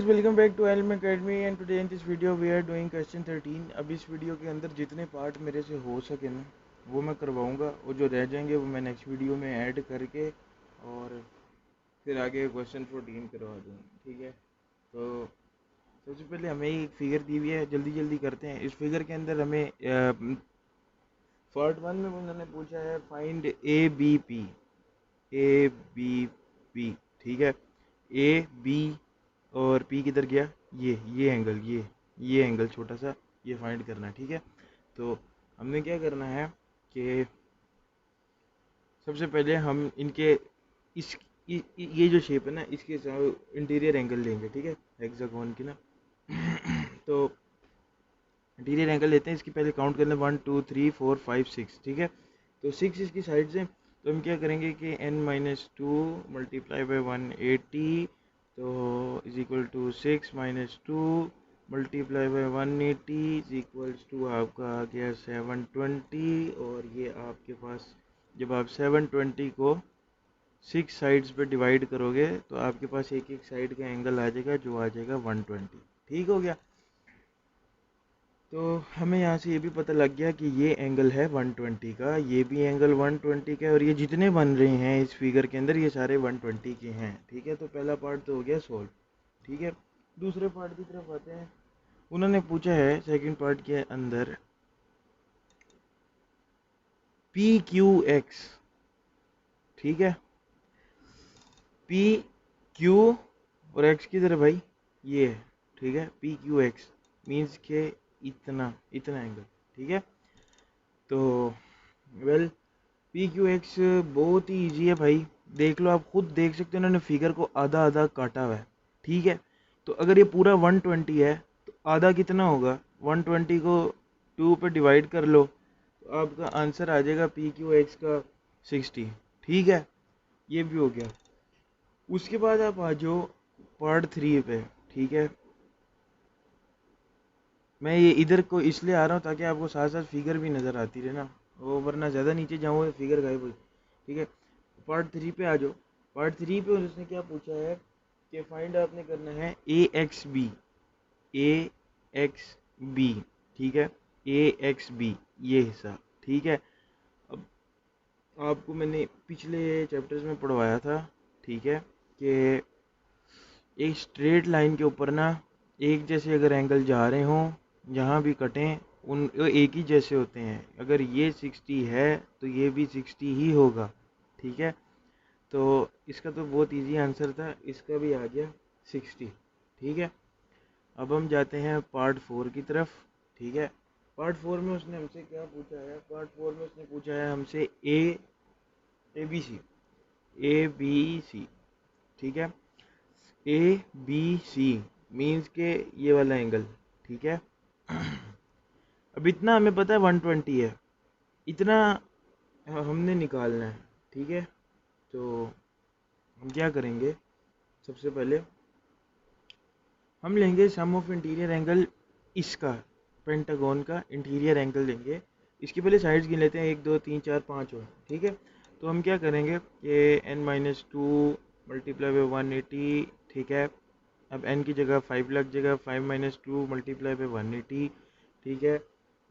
guys, welcome back to LM Academy and today in this video we are doing question 13। अब इस video के अंदर जितने part मेरे से हो सके ना वो मैं करवाऊंगा और जो रह जाएंगे वो मैं नेक्स्ट वीडियो में ऐड करके और फिर आगे क्वेश्चन 14 करवा दूँगा। ठीक है, तो सबसे पहले हमें एक फिगर दी हुई है, जल्दी जल्दी करते हैं। इस फिगर के अंदर हमें पार्ट 1 में उन्होंने पूछा है फाइंड ए बी पी। ठीक है, ए बी और पी किधर गया, ये एंगल, ये एंगल छोटा सा ये फाइंड करना है। ठीक है, तो हमने क्या करना है कि सबसे पहले हम इनके ये जो शेप है ना इसके इंटीरियर एंगल लेंगे। ठीक है, हेक्सागोन की ना तो इंटीरियर एंगल लेते हैं। इसकी पहले काउंट करना 1 2 3 4 5 6। ठीक है, तो 6 इसकी साइड से, तो हम क्या करेंगे कि n-2 मल्टीप्लाई बाई 180 तो is equal to 6 - 2 multiply by 180 is equals to आपका आ गया 720। और ये आपके पास जब आप 720 को 6 साइड्स पे डिवाइड करोगे तो आपके पास एक एक साइड का एंगल आ जाएगा जो आ जाएगा 120। ठीक हो गया, तो हमें यहाँ से ये भी पता लग गया कि ये एंगल है 120 का, ये भी एंगल 120 का है और ये जितने बन रहे हैं इस फिगर के अंदर ये सारे 120 के हैं। ठीक है, तो पहला पार्ट तो हो गया सॉल्व। ठीक है, दूसरे पार्ट की तरफ आते हैं। उन्होंने पूछा है सेकंड पार्ट के अंदर पी क्यू एक्स। ठीक है, पी क्यू और एक्स किधर है भाई, ये है। ठीक है, पी क्यू एक्स मीन्स के इतना एंगल। ठीक है, तो वेल पी क्यू एक्स बहुत ही ईजी है भाई, देख लो, आप खुद देख सकते हो उन्होंने फिगर को आधा आधा काटा हुआ है। ठीक है, तो अगर ये पूरा 120 है तो आधा कितना होगा, 120 को 2 पे डिवाइड कर लो तो आपका आंसर आ जाएगा पी क्यू एक्स का 60। ठीक है, ये भी हो गया। उसके बाद आप आ जाओ पार्ट 3 पे। ठीक है, मैं ये इधर को इसलिए आ रहा हूँ ताकि आपको साथ साथ फिगर भी नज़र आती रहे ना, वो वरना ज़्यादा नीचे जाऊँ फिगर गायब हुई। ठीक है, पार्ट 3 पे आ जाओ। पार्ट 3 पे उसने क्या पूछा है कि फाइंड आपने करना है ए एक्स बी। ठीक है, ए एक्स बी ये हिस्सा। ठीक है, अब आपको मैंने पिछले चैप्टर्स में पढ़वाया था। ठीक है, कि एक स्ट्रेट लाइन के ऊपर ना एक जैसे अगर एंगल जा रहे हों, जहाँ भी कटें उन एक ही जैसे होते हैं। अगर ये 60 है तो ये भी 60 ही होगा। ठीक है, तो इसका तो बहुत इजी आंसर था, इसका भी आ गया 60। ठीक है, अब हम जाते हैं पार्ट 4 की तरफ। ठीक है, पार्ट 4 में उसने हमसे क्या पूछा है, पार्ट 4 में उसने पूछा है हमसे ए बी सी। ठीक है, ए बी सी मीन्स के ये वाला एंगल। ठीक है, अब इतना हमें पता है 120 है, इतना हमने निकालना है। ठीक है, तो हम क्या करेंगे, सबसे पहले हम लेंगे सम ऑफ इंटीरियर एंगल, इसका पेंटागन का इंटीरियर एंगल लेंगे। इसकी पहले साइड्स गिन लेते हैं, 1 2 3 4 5 हो। ठीक है, तो हम क्या करेंगे कि n-2 मल्टीप्लाई बाई 180। ठीक है, अब n की जगह 5 लग जाएगा, 5 - 2 मल्टीप्लाई बाई 180। ठीक है,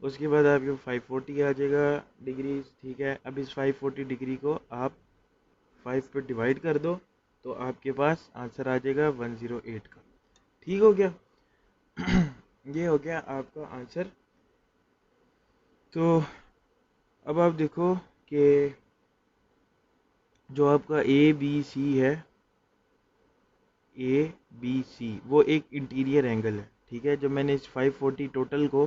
उसके बाद आपके 540 आ जाएगा डिग्री। ठीक है, अब इस 540 डिग्री को आप 5 पे डिवाइड कर दो तो आपके पास आंसर आ जाएगा 108 का। ठीक हो गया ये हो गया आपका आंसर। तो अब आप देखो कि जो आपका ए बी सी है, ए बी सी वो एक इंटीरियर एंगल है। ठीक है, जब मैंने इस 540 टोटल को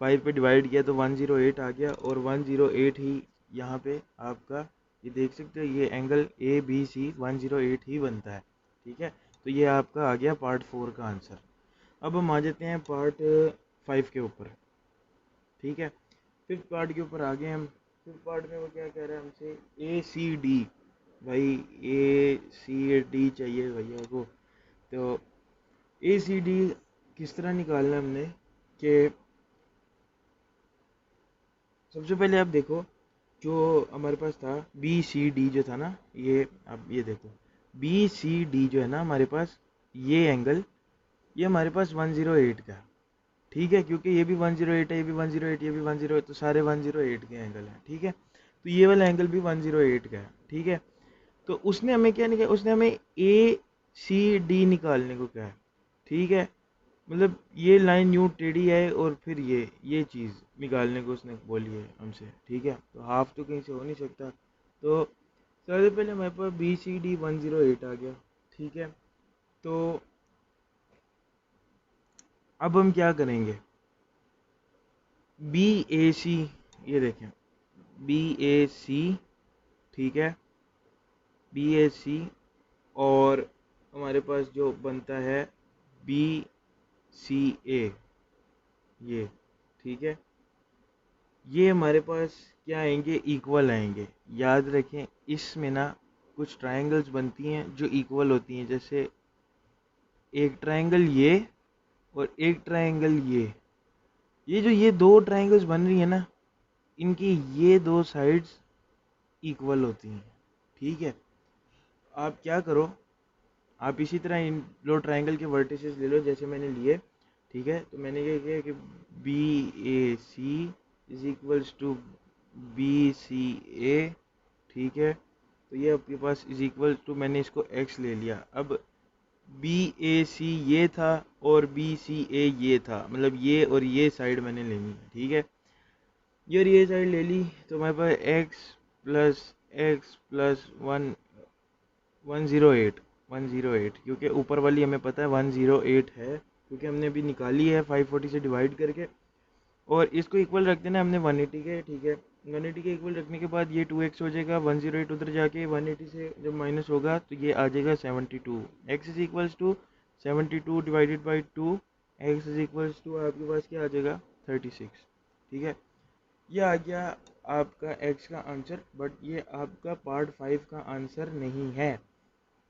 5 पे डिवाइड किया तो 108 आ गया और 108 ही यहाँ पे आपका ये देख सकते हो, ये एंगल ए बी सी 108 ही बनता है। ठीक है, तो ये आपका आ गया पार्ट 4 का आंसर। अब हम आ जाते हैं पार्ट 5 के ऊपर। ठीक है, फिफ्थ पार्ट के ऊपर आ गए हम। फिफ्थ पार्ट में वो क्या कह रहा है हमसे, ए सी डी। भाई ए सी डी चाहिए भैया को, तो ए सी डी किस तरह निकालना है हमने कि सबसे पहले आप देखो जो हमारे पास था बी सी डी जो था ना, ये अब ये देखो बी सी डी जो है ना हमारे पास, ये एंगल ये हमारे पास 108 का है, ठीक है, क्योंकि ये भी 108 है, ये भी 108, ये भी 108, तो सारे 108 के एंगल हैं, ठीक है। तो ये वाला एंगल भी 108 का है, ठीक है। तो उसने हमें क्या निकाला, उसने हमें ए सी डी निकालने को कहा है, ठीक है। मतलब ये लाइन यूँ टेढ़ी है और फिर ये चीज़ निकालने को उसने बोली है हमसे, ठीक है। तो हाफ तो कहीं से हो नहीं सकता, तो सबसे पहले हमारे पास बी सी डी 108 आ गया, ठीक है। तो अब हम क्या करेंगे, बी ए सी, ये देखें बी ए सी, ठीक है, बी ए सी, और हमारे पास जो बनता है बी सी ए, ये, ठीक है। ये हमारे पास क्या आएंगे, इक्वल आएंगे। याद रखें इसमें ना कुछ ट्रायंगल्स बनती हैं जो इक्वल होती हैं, जैसे एक ट्रायंगल ये और एक ट्रायंगल ये जो ये दो ट्रायंगल्स बन रही है ना, इनकी ये दो साइड्स इक्वल होती हैं, ठीक है। आप क्या करो, आप इसी तरह इन लो ट्रायंगल के वर्टिसेस ले लो जैसे मैंने लिए, ठीक है। तो मैंने क्या किया कि B A C is equals to B C A, ठीक है। तो ये आपके पास इज इक्वल टू, मैंने इसको x ले लिया। अब बी ए सी ये था और बी सी ए ये था, मतलब ये और ये साइड मैंने लेनी है, ठीक है। ये और ये साइड ले ली, तो हमारे पास x प्लस 108, क्योंकि ऊपर वाली हमें पता है 108 है, क्योंकि हमने अभी निकाली है 540 से डिवाइड करके, और इसको इक्वल रख देना हमने 180 के, ठीक है। 180 के इक्वल रखने के बाद ये 2x हो जाएगा, 108 उधर जाके 180 से जब माइनस होगा तो ये आ जाएगा 72। x is equals to 72 divided by 2, x is equals to आपके पास क्या आ जाएगा 36, ठीक है। ये आ गया आपका x का आंसर, बट ये आपका पार्ट 5 का आंसर नहीं है,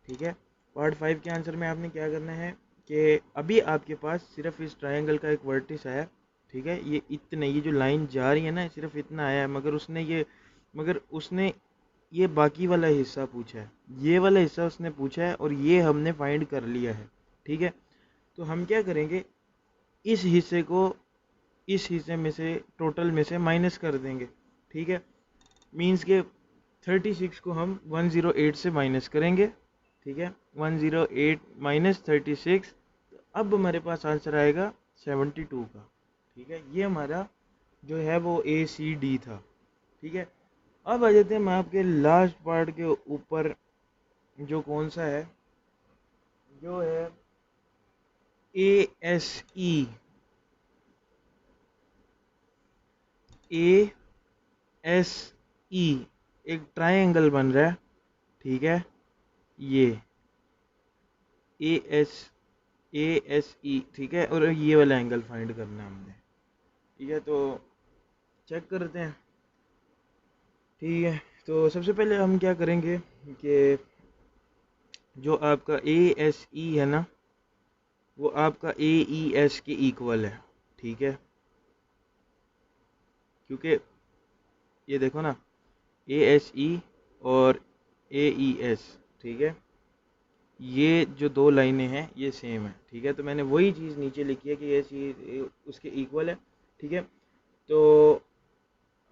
ठीक है। पार्ट 5 के आंसर में आपने क्या करना है कि अभी आपके पास सिर्फ इस ट्रायंगल का एक वर्टिस आया, ठीक है। ये इतने, ये जो लाइन जा रही है ना सिर्फ इतना आया है, मगर उसने ये बाकी वाला हिस्सा पूछा है, ये वाला हिस्सा उसने पूछा है और ये हमने फाइंड कर लिया है, ठीक है। तो हम क्या करेंगे, इस हिस्से को इस हिस्से में से टोटल में से माइनस कर देंगे, ठीक है। मीन्स के 36 को हम 108 से माइनस करेंगे, ठीक है। 108 माइनस 36, अब हमारे पास आंसर आएगा 72 का, ठीक है। ये हमारा जो है वो ए सी डी था, ठीक है। अब आ जाते हैं हम आपके लास्ट पार्ट के ऊपर, जो कौन सा है, जो है A S E, A S E, एक ट्रायंगल बन रहा है, ठीक है। ये ए एस ई, ठीक है, और ये वाला एंगल फाइंड करना है हमने, ठीक है। तो चेक करते हैं, ठीक है। तो सबसे पहले हम क्या करेंगे कि जो आपका ए एस ई है ना, वो आपका ए ई एस के इक्वल है, ठीक है। क्योंकि ये देखो ना, ए एस ई और ए ई एस, ठीक है, ये जो दो लाइनें हैं ये सेम है, ठीक है। तो मैंने वही चीज़ नीचे लिखी है कि ये चीज़ उसके इक्वल है, ठीक है। तो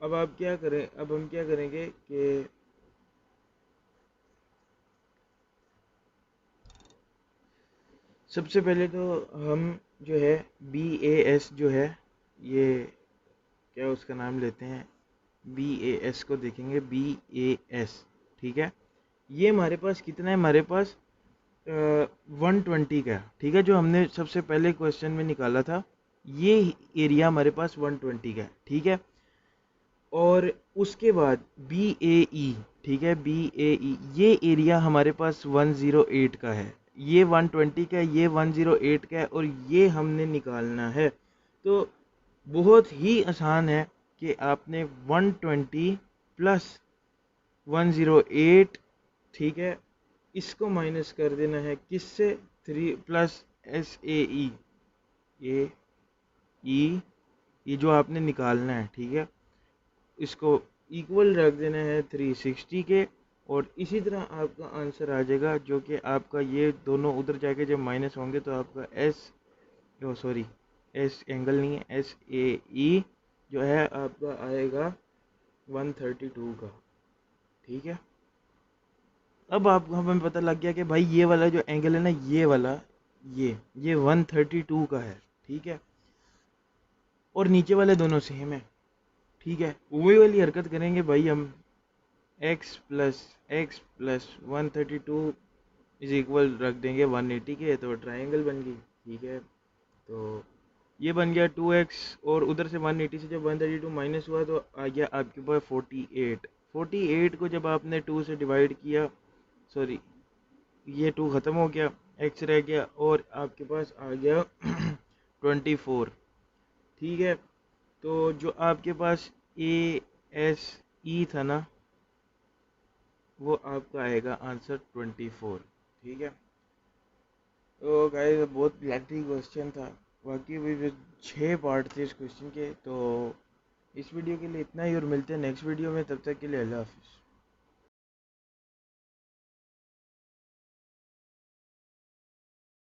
अब आप क्या करें, अब हम क्या करेंगे कि सबसे पहले तो हम जो है बी ए एस जो है, ये क्या उसका नाम लेते हैं, बी ए एस को देखेंगे, बी ए एस, ठीक है। ये हमारे पास कितना है, हमारे पास 120 का, ठीक है, जो हमने सबसे पहले क्वेश्चन में निकाला था। ये एरिया हमारे पास 120 का है, ठीक है। और उसके बाद बी ए ई, ठीक है, बी ए ई, ये एरिया हमारे पास 108 का है, ये 120 का है, ये 108 का है, और ये हमने निकालना है। तो बहुत ही आसान है कि आपने 120 प्लस 108, ठीक है, इसको माइनस कर देना है किससे, 3 प्लस एस ए ई, ये जो आपने निकालना है, ठीक है, इसको इक्वल रख देना है 360 के, और इसी तरह आपका आंसर आ जाएगा, जो कि आपका ये दोनों उधर जाके जब माइनस होंगे तो आपका S oh sorry, S angle नहीं है, एस ए ई जो है आपका आएगा 132 का। ठीक है, अब आपको हमें पता लग गया कि भाई ये वाला जो एंगल है ना, ये वाला, ये 132 का है। ठीक है, और नीचे वाले दोनों सेम है। ठीक है, वही वाली हरकत करेंगे भाई हम, x प्लस 132 इज इक्वल रख देंगे 180 के, तो ट्राइंगल बन गई। ठीक है, तो ये बन गया 2x, और उधर से 180 से जब 132 माइनस हुआ तो आ गया आपके पास 48। 48 को जब आपने 2 से डिवाइड किया, सॉरी ये 2 ख़त्म हो गया, x रह गया, और आपके पास आ गया 24। ठीक है, तो जो आपके पास ए एस ई था ना, वो आपका आएगा आंसर 24। ठीक है, तो गाइस बहुत लेंथी क्वेश्चन था, बाकी भी 6 पार्ट थे इस क्वेश्चन के। तो इस वीडियो के लिए इतना ही, और मिलते हैं नेक्स्ट वीडियो में, तब तक के लिए अल्लाह हाफिज़।